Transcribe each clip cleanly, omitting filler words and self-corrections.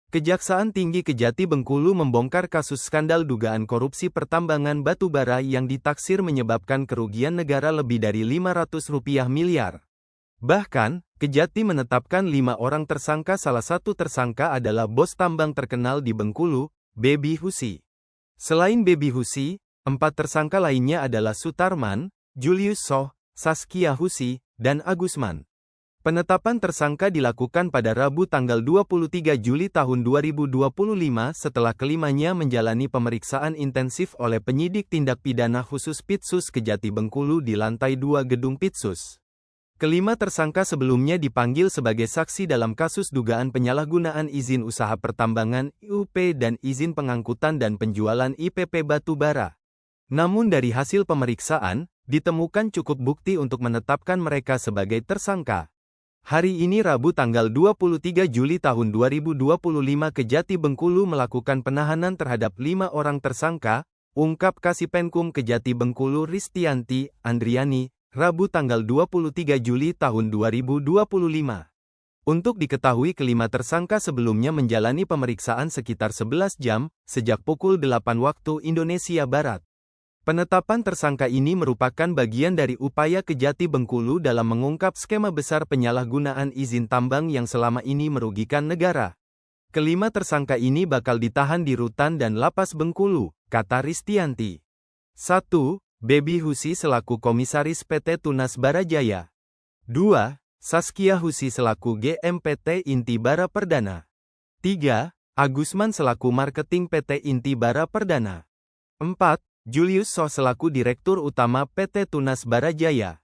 Kejaksaan Tinggi Kejati Bengkulu membongkar kasus skandal dugaan korupsi pertambangan batubara yang ditaksir menyebabkan kerugian negara lebih dari Rp500 miliar. Bahkan, Kejati menetapkan 5 orang tersangka, salah satu tersangka adalah bos tambang terkenal di Bengkulu, Baby Husi. Selain Baby Husi, 4 tersangka lainnya adalah Sutarman, Julius Soh, Saskia Husi, dan Agusman. Penetapan tersangka dilakukan pada Rabu tanggal 23 Juli tahun 2025 setelah kelimanya menjalani pemeriksaan intensif oleh penyidik tindak pidana khusus Pitsus Kejati Bengkulu di lantai 2 gedung Pitsus. Kelima tersangka sebelumnya dipanggil sebagai saksi dalam kasus dugaan penyalahgunaan izin usaha pertambangan (IUP) dan izin pengangkutan dan penjualan IPP batubara. Namun dari hasil pemeriksaan, ditemukan cukup bukti untuk menetapkan mereka sebagai tersangka. Hari ini Rabu tanggal 23 Juli tahun 2025 Kejati Bengkulu melakukan penahanan terhadap 5 orang tersangka, ungkap Kasipenkum Kejati Bengkulu Ristianti Andriani, Rabu tanggal 23 Juli tahun 2025. Untuk diketahui kelima tersangka sebelumnya menjalani pemeriksaan sekitar 11 jam, sejak pukul 8 waktu Indonesia Barat. Penetapan tersangka ini merupakan bagian dari upaya Kejati Bengkulu dalam mengungkap skema besar penyalahgunaan izin tambang yang selama ini merugikan negara. Kelima tersangka ini bakal ditahan di Rutan dan Lapas Bengkulu, kata Ristianti. 1. Baby Husi selaku Komisaris PT Tunas Barajaya. 2. Saskia Husi selaku GM PT Inti Bara Perdana. 3. Agusman selaku Marketing PT Inti Bara Perdana. 4. Julius Soh selaku Direktur Utama PT Tunas Barajaya.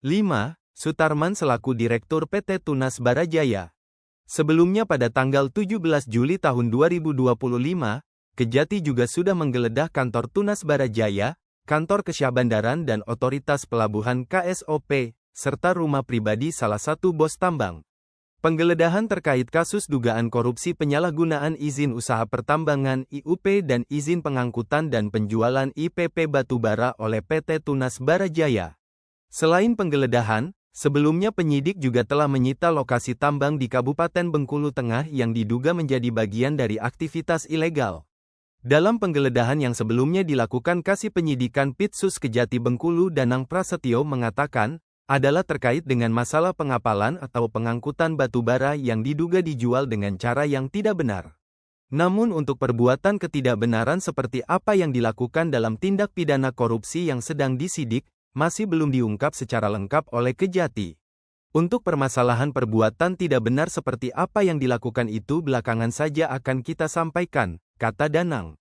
5. Sutarman selaku Direktur PT Tunas Barajaya. Sebelumnya pada tanggal 17 Juli tahun 2025, Kejati juga sudah menggeledah kantor Tunas Barajaya, kantor Kesyahbandaran dan Otoritas Pelabuhan KSOP, serta rumah pribadi salah satu bos tambang. Penggeledahan terkait kasus dugaan korupsi penyalahgunaan izin usaha pertambangan (IUP) dan izin pengangkutan dan penjualan IPP batubara oleh PT Tunas Barajaya. Selain penggeledahan, sebelumnya penyidik juga telah menyita lokasi tambang di Kabupaten Bengkulu Tengah yang diduga menjadi bagian dari aktivitas ilegal. Dalam penggeledahan yang sebelumnya dilakukan Kasih Penyidikan Pitsus Kejati Bengkulu, Danang Prasetyo mengatakan, adalah terkait dengan masalah pengapalan atau pengangkutan batubara yang diduga dijual dengan cara yang tidak benar. Namun untuk perbuatan ketidakbenaran seperti apa yang dilakukan dalam tindak pidana korupsi yang sedang disidik, masih belum diungkap secara lengkap oleh Kejati. Untuk permasalahan perbuatan tidak benar seperti apa yang dilakukan itu belakangan saja akan kita sampaikan, kata Danang.